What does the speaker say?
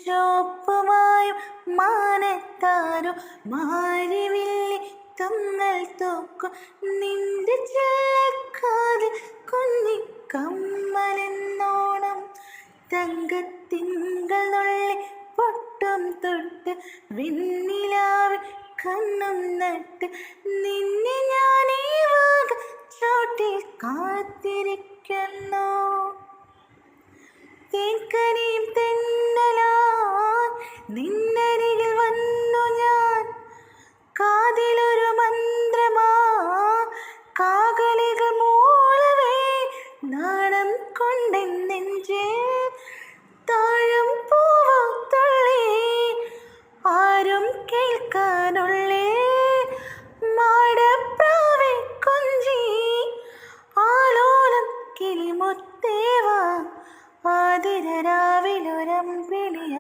അന്തിച്ചോപ്പുമായും മാനത്താരോ മാരിവില്ലി തങ്ങൾ തോക്കും നിന്റെ ചെക്കാതിൽ കുഞ്ഞിക്കമ്മലെന്നോണം തങ്കത്തിങ്കൾ നുള്ളി പൊട്ടും തൊട്ട് വെണ്ണിലാവിൽ കണ്ണും നട്ട് നിന്നെ ഞാൻ ഈ വക ചോട്ടിൽ കാത്തിരിക്കുന്നു. തേക്കനിയും തെന്നലായി നിന്നരികിൽ വന്നു ഞാൻ കാതിലൊരു മന്ത്രമാ കാകളികൾ മൂളവേ നാണം കൊണ്ടെൻ നെഞ്ചിൽ താഴം പൂവോ തുള്ളി ആരും കേൾക്കാനുള്ളേ മാടപ്രാവേ കൊഞ്ചി ആലോലം കിളിമുത്തേവാ ആതിരരാവിലൊരമ്പി